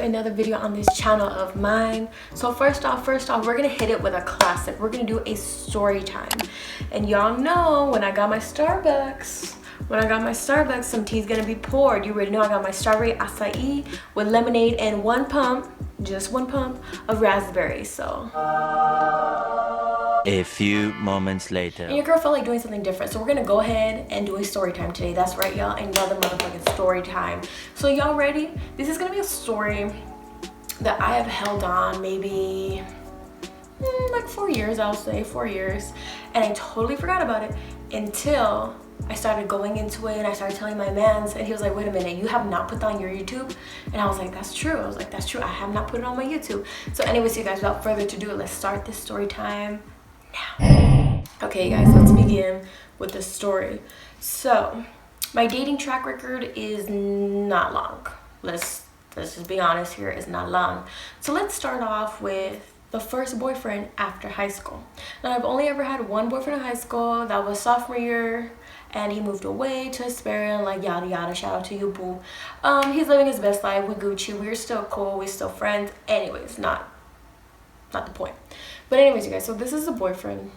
another video on this channel of mine. So first off, we're gonna hit it with a classic. We're gonna do a story time. And y'all know when I got my Starbucks, some tea's gonna be poured. You already know I got my strawberry acai with lemonade and just one pump of raspberry. So a few moments later. And your girl felt like doing something different, so we're gonna go ahead and do a story time today. That's right, y'all. Another motherfucking story time. So y'all ready? This is gonna be a story that I have held on maybe like 4 years, I'll say 4 years, and I totally forgot about it until I started going into it and I started telling my mans, and he was like, wait a minute, you have not put that on your YouTube? And I was like, that's true. I have not put it on my YouTube. So anyways, you guys, without further ado, let's start this story time now. Okay, guys, let's begin with the story. So my dating track record is not long. Let's just be honest here, it's not long. So let's start off with the first boyfriend after high school. Now, I've only ever had one boyfriend in high school. That was sophomore year, and he moved away to Hesperia, like yada yada. Shout out to you, boo. He's living his best life with Gucci. We're still cool, we're still friends. Anyways, not the point. But anyways, you guys, so this is a boyfriend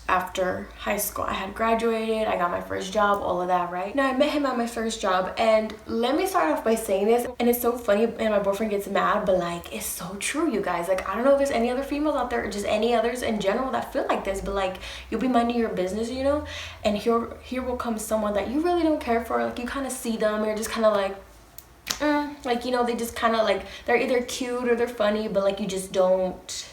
after high school. I had graduated, I got my first job, all of that, right? Now I met him at my first job, and let me start off by saying this, and it's so funny, and my boyfriend gets mad, but like, it's so true, you guys. Like, I don't know if there's any other females out there, or just any others in general that feel like this, but like, you'll be minding your business, you know, and here will come someone that you really don't care for. Like, you kind of see them, you're just kind of like, like, you know, they just kind of like, they're either cute or they're funny, but like, you just don't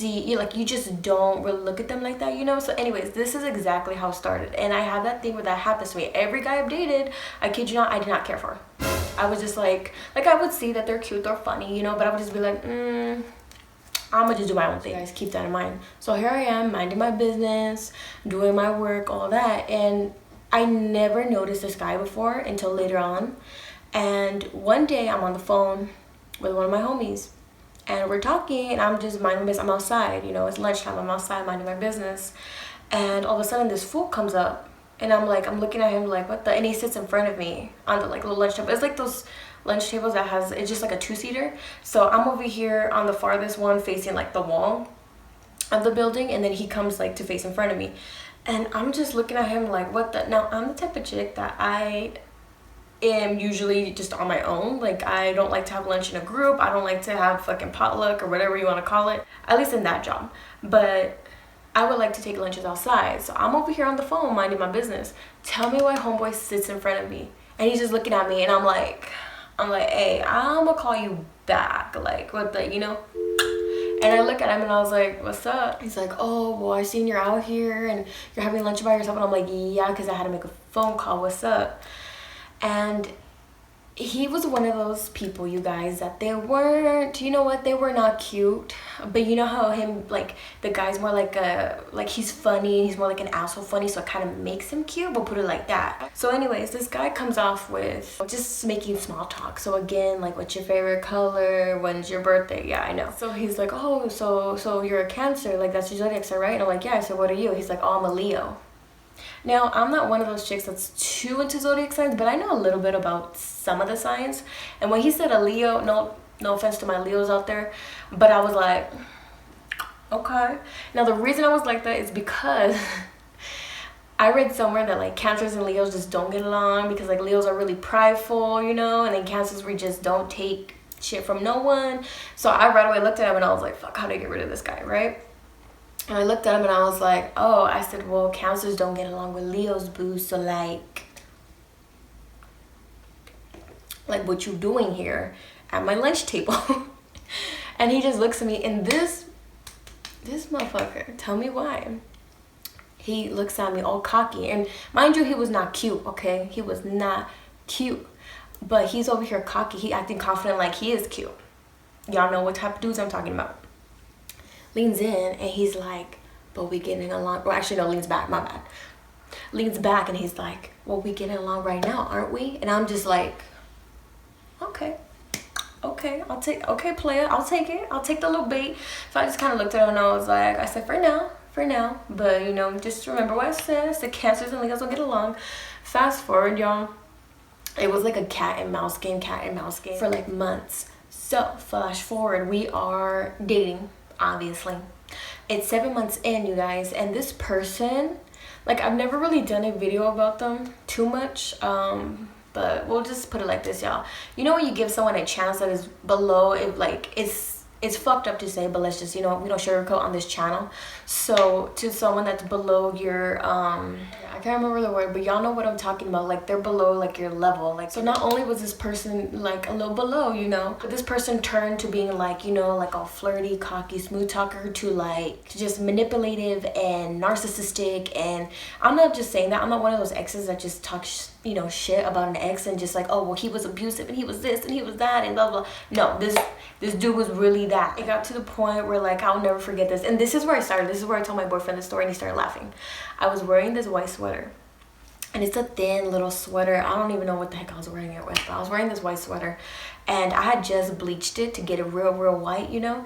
you just don't really look at them like that, you know. So anyways, this is exactly how it started, and I have that thing where that happens to me. Every guy I've dated, I kid you not, I did not care for. I was just like I would see that they're cute, they're funny, you know, but I would just be like, I'm gonna just do my own thing. Guys, keep that in mind. So here I am, minding my business, doing my work, all that, and I never noticed this guy before until later on. And one day I'm on the phone with one of my homies, and we're talking, and I'm just minding my business. I'm outside, you know, it's lunchtime, I'm outside minding my business, and all of a sudden this fool comes up, and I'm looking at him like, what the, and he sits in front of me on the like little lunch table. It's like those lunch tables that has, it's just like a 2-seater. So I'm over here on the farthest one facing like the wall of the building, and then he comes like to face in front of me, and I'm just looking at him like, what the. Now, I'm the type of chick that I am usually just on my own. Like, I don't like to have lunch in a group. I don't like to have fucking potluck or whatever you want to call it, at least in that job. But I would like to take lunches outside. So I'm over here on the phone minding my business. Tell me why homeboy sits in front of me, and he's just looking at me, and I'm like, hey, I'm gonna call you back. Like, what the, you know? And I look at him and I was like, what's up? He's like, oh, well, I seen you're out here and you're having lunch by yourself. And I'm like, yeah, because I had to make a phone call. What's up? And he was one of those people, you guys, that they weren't, you know what, they were not cute, but you know how him, like, the guy's more like he's funny, he's more like an asshole funny, so it kind of makes him cute, but put it like that. So anyways, this guy comes off with just making small talk. So again, like, what's your favorite color, when's your birthday? Yeah, I know. So he's like, oh, so you're a Cancer, like, that's your zodiac sign, right? And I'm like, yeah. So what are you? He's like, oh, I'm a Leo. Now, I'm not one of those chicks that's too into zodiac signs, but I know a little bit about some of the signs. And when he said a Leo, no offense to my Leos out there, but I was like, okay. Now, the reason I was like that is because I read somewhere that like Cancers and Leos just don't get along, because like Leos are really prideful, you know, and then Cancers, we just don't take shit from no one. So I right away looked at him and I was like, fuck, how do I get rid of this guy, right? And I looked at him and I was like, oh, I said, well, Cancers don't get along with Leos, boo. So like what you doing here at my lunch table? And he just looks at me, and this motherfucker, tell me why. He looks at me all cocky, and mind you, he was not cute, okay? He was not cute, but he's over here cocky. He acting confident like he is cute. Y'all know what type of dudes I'm talking about. Leans in and he's like, but we getting along. Well, actually, no, leans back, my bad. Leans back and he's like, well, we getting along right now, aren't we? And I'm just like, okay, player, I'll take it. I'll take the little bait. So I just kind of looked at him and I was like, I said, for now. But, you know, just remember what I said. The Cancers and Leos will get along. Fast forward, y'all. It was like a cat and mouse game for like months. So flash forward, we are dating, obviously. It's 7 months in, you guys, and this person, like, I've never really done a video about them too much, but we'll just put it like this, y'all. You know when you give someone a chance that is below it, like, it's fucked up to say, but let's just, you know, we don't sugarcoat on this channel. So to someone that's below your I can't remember the word, but y'all know what I'm talking about. Like, they're below like your level. Like, so not only was this person like a little below, you know, but this person turned to being like, you know, like all flirty, cocky, smooth talker, to like just manipulative and narcissistic. And I'm not just saying that, I'm not one of those exes that just talk you know, shit about an ex and just like, oh well, he was abusive and he was this and he was that and blah blah. No, this dude was really that. It got to the point where, like, I'll never forget this. And this is where I started. This is where I told my boyfriend the story and he started laughing. I was wearing this white sweater. And it's a thin little sweater. I don't even know what the heck I was wearing it with. But I was wearing this white sweater. And I had just bleached it to get it real white, you know.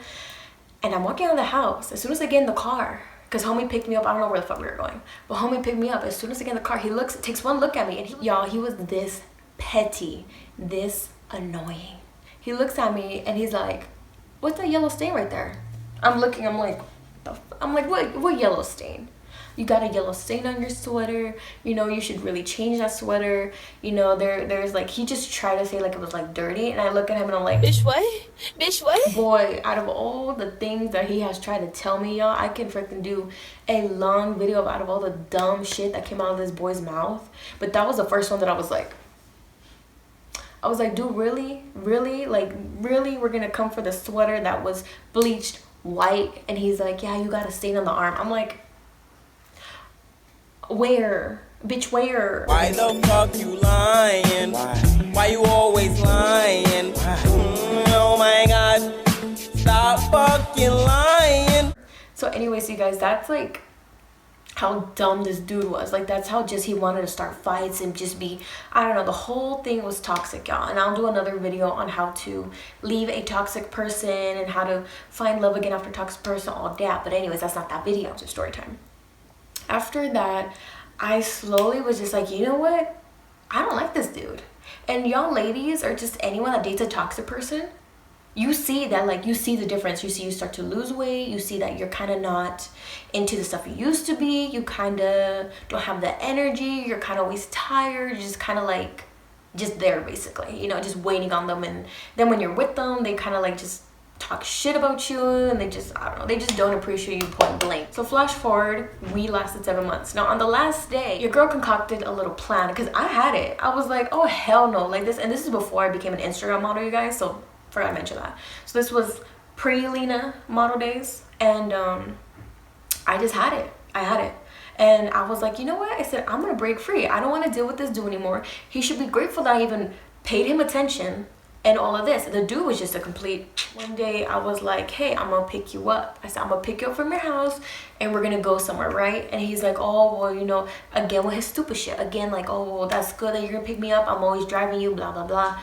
And I'm walking out of the house. As soon as I get in the car, because homie picked me up. I don't know where the fuck we were going. But homie picked me up. As soon as I get in the car, he takes one look at me. And y'all, he was this petty, this annoying. He looks at me and he's like, what's that yellow stain right there? I'm looking, I'm like, what yellow stain? You got a yellow stain on your sweater. You know, you should really change that sweater. You know, there's like, he just tried to say like it was like dirty. And I look at him and I'm like, bitch, what? Bitch, what? Boy, out of all the things that he has tried to tell me, y'all, I can freaking do a long video of out of all the dumb shit that came out of this boy's mouth. But that was the first one that I was like, dude, really? Like, really? We're gonna come for the sweater that was bleached white? And he's like, yeah, you got a stain on the arm. I'm like, where? Bitch, where? Why the fuck you lying? Why you always lying? Oh my god, stop fucking lying. So anyways, you guys, that's like how dumb this dude was. Like, that's how just he wanted to start fights and just be, I don't know, the whole thing was toxic, y'all. And I'll do another video on how to leave a toxic person and how to find love again after a toxic person, all that. But anyways, that's not that video. It's story time. After that, I slowly was just like, you know what, I don't like this dude. And y'all ladies, or just anyone that dates a toxic person, you see that, like, you see the difference. You see, you start to lose weight. You see that you're kind of not into the stuff you used to be. You kind of don't have the energy. You're kind of always tired. You're just kind of like just there, basically, you know, just waiting on them. And then when you're with them, they kind of like just talk shit about you, and they just, I don't know, they just don't appreciate you point blank. So flash forward, we lasted 7 months. Now on the last day, your girl concocted a little plan, because I had it. I was like, oh hell no, like this. And this is before I became an Instagram model, you guys, so forgot to mention that. So this was pre-Lina model days, and I just had it. I had it. And I was like, you know what? I said, I'm gonna break free. I don't want to deal with this dude anymore. He should be grateful that I even paid him attention and all of this. The dude was just a complete. One day I was like, hey, I'm gonna pick you up. I said, I'm gonna pick you up from your house and we're gonna go somewhere, right? And he's like, oh well, you know, again with his stupid shit again, like, oh well, that's good that you're gonna pick me up, I'm always driving you, blah blah blah.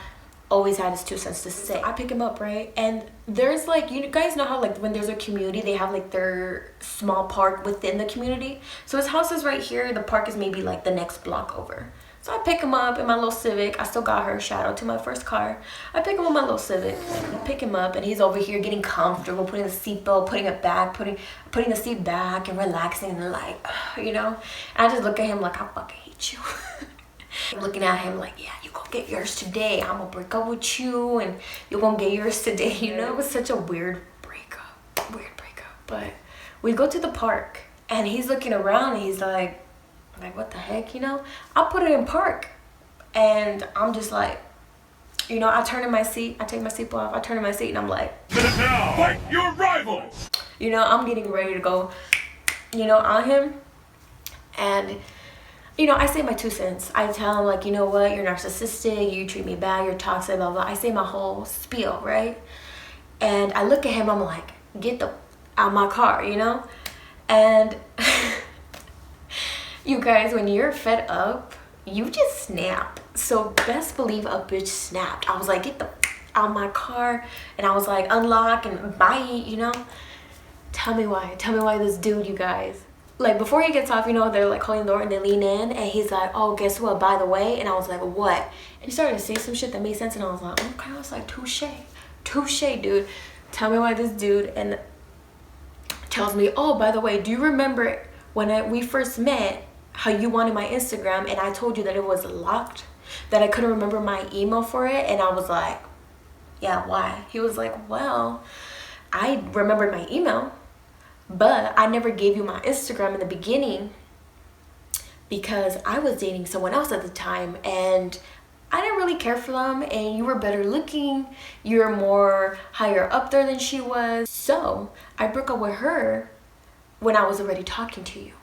Always had his 2 cents to say. I pick him up, right? And there's like, you guys know how like when there's a community, they have like their small park within the community. So his house is right here, the park is maybe like the next block over. So I pick him up in my little Civic. I still got her, shout out to my first car. I pick him up in my little Civic. I pick him up and he's over here getting comfortable, putting the seatbelt, putting it back, putting the seat back and relaxing and like, you know. And I just look at him like, I fucking hate you. I'm looking at him like, yeah, you gonna get yours today. I'm gonna break up with you and you're gonna get yours today. You know, it was such a weird breakup. But we go to the park and he's looking around and he's like, what the heck, you know? I'll put it in park. And I'm just like, you know, I turn in my seat, I take my seatbelt off, I turn in my seat and I'm like, now, fight your rivals. You know, I'm getting ready to go, you know, on him. And, you know, I say my 2 cents. I tell him like, you know what, you're narcissistic, you treat me bad, you're toxic, blah, blah. I say my whole spiel, right? And I look at him, I'm like, get the out of my car, you know? And you guys, when you're fed up, you just snap. So best believe a bitch snapped. I was like, get the out of my car. And I was like, unlock and bye, you know? Tell me why this dude, you guys, like before he gets off, you know, they're like holding the door and they lean in and he's like, oh, guess what, by the way? And I was like, what? And he started to say some shit that made sense and I was like, okay. I was like, touche, dude. Tell me why this dude and tells me, oh, by the way, do you remember when we first met how you wanted my Instagram and I told you that it was locked, that I couldn't remember my email for it? And I was like, yeah, why? He was like, well, I remembered my email, but I never gave you my Instagram in the beginning because I was dating someone else at the time and I didn't really care for them, and you were better looking, you're more higher up there than she was. So I broke up with her when I was already talking to you,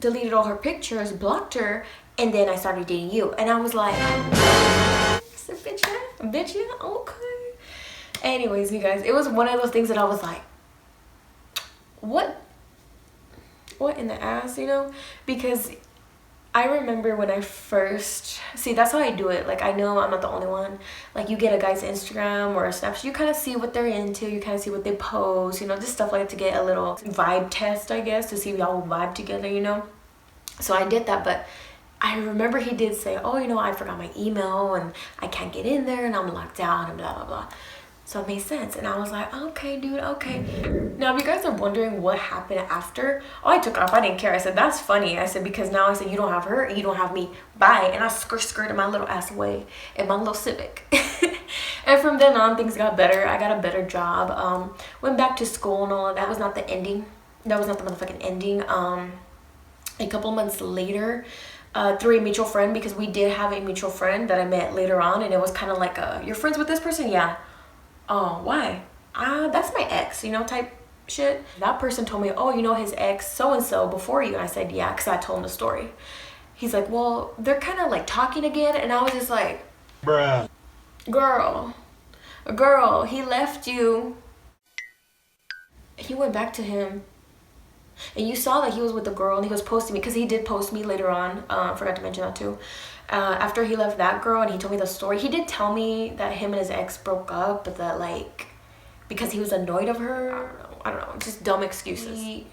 deleted all her pictures, blocked her, and then I started dating you. And I was like, I said, bitch, yeah, okay. Anyways, you guys, it was one of those things that I was like, what in the ass, you know? Because I remember when I first, see, that's how I do it. Like, I know I'm not the only one. Like, you get a guy's Instagram or a Snapchat, you kind of see what they're into, you kind of see what they post, you know, just stuff like that to get a little vibe test, I guess, to see if y'all will vibe together, you know? So I did that, but I remember he did say, oh, you know, I forgot my email and I can't get in there and I'm locked out and blah, blah, blah. So it made sense. And I was like, okay, dude, okay. Now, if you guys are wondering what happened after, oh, I took off. I didn't care. I said, that's funny. I said, because now I said, you don't have her, you don't have me. Bye. And I skirted my little ass away in my little Civic. And from then on, things got better. I got a better job. Went back to school and all of that. That was not the ending. That was not the motherfucking ending. A couple months later, through a mutual friend, because we did have a mutual friend that I met later on. And it was kind of like, you're friends with this person? Yeah. Oh, why? That's my ex, you know, type shit. That person told me, oh, you know his ex so-and-so before you. And I said, yeah, because I told him the story. He's like, well, they're kind of like talking again. And I was just like, bruh. Girl, he left you. He went back to him. And you saw that he was with the girl and he was posting me, because he did post me later on. Forgot to mention that too. After he left that girl and he told me the story, he did tell me that him and his ex broke up, but that like, because he was annoyed of her, I don't know, just dumb excuses. He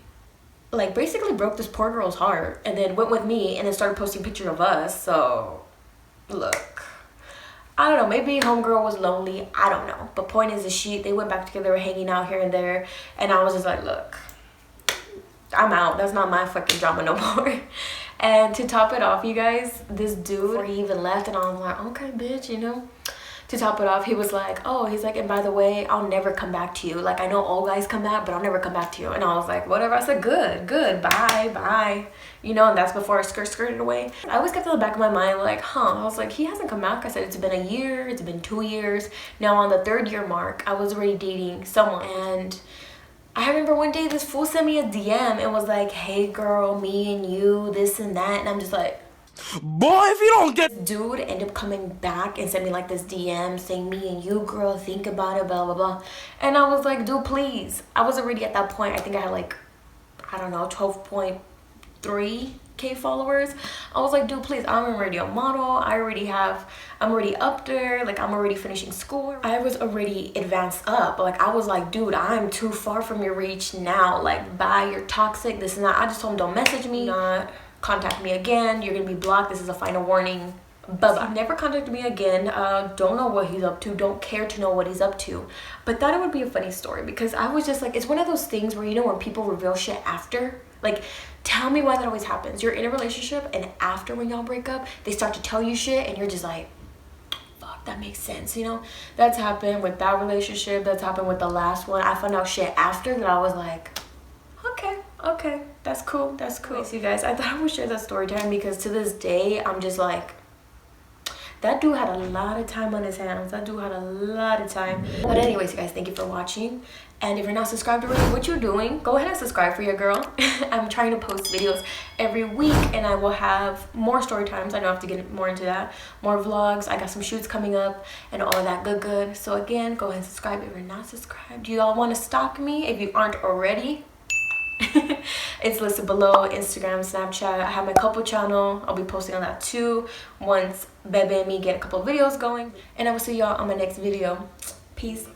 like basically broke this poor girl's heart and then went with me and then started posting pictures of us. So look, I don't know, maybe homegirl was lonely, I don't know. But point is they went back together, were hanging out here and there, and I was just like, look, I'm out. That's not my fucking drama no more. And to top it off, you guys, this dude, before he even left, and I was like, okay, bitch, you know. To top it off, he was like, oh, he's like, and by the way, I'll never come back to you. Like, I know all guys come back, but I'll never come back to you. And I was like, whatever. I said, good, bye. You know, and that's before I skirted away. I always kept in the back of my mind, like, I was like, he hasn't come back. I said, it's been a year, it's been 2 years. Now on the 3rd year mark, I was already dating someone. And I remember one day this fool sent me a DM and was like, hey girl, me and you, this and that. And I'm just like, boy, if you don't get... Dude ended up coming back and sent me like this DM saying, me and you, girl, think about it, blah, blah, blah. And I was like, dude, please. I was already at that point, I think I had like, I don't know, 12.3K followers. I was like, dude, please, I'm already a model. I'm already up there. Like, I'm already finishing school. I was already advanced up. Like, I was like, dude, I'm too far from your reach now. Like, bye, you're toxic, this and that. I just told him, don't message me, not contact me again. You're gonna be blocked. This is a final warning. Bye-bye. He never contacted me again. Don't know what he's up to. Don't care to know what he's up to. But thought it would be a funny story because I was just like, it's one of those things where, you know, when people reveal shit after, like, tell me why that always happens. You're in a relationship and after, when y'all break up, they start to tell you shit and you're just like, fuck, that makes sense, you know? That's happened with that relationship. That's happened with the last one. I found out shit after that I was like, okay, that's cool. So you guys, I thought I would share that story time because to this day, I'm just like, that dude had a lot of time on his hands. But anyways, you guys, thank you for watching. And if you're not subscribed already, what you're doing, go ahead and subscribe for your girl. I'm trying to post videos every week and I will have more story times. I know I have to get more into that. More vlogs. I got some shoots coming up and all of that good. So again, go ahead and subscribe if you're not subscribed. Do you all want to stalk me if you aren't already? It's listed below. Instagram, Snapchat. I have my couple channel. I'll be posting on that too once Bebe and me get a couple videos going. And I will see y'all on my next video. Peace out.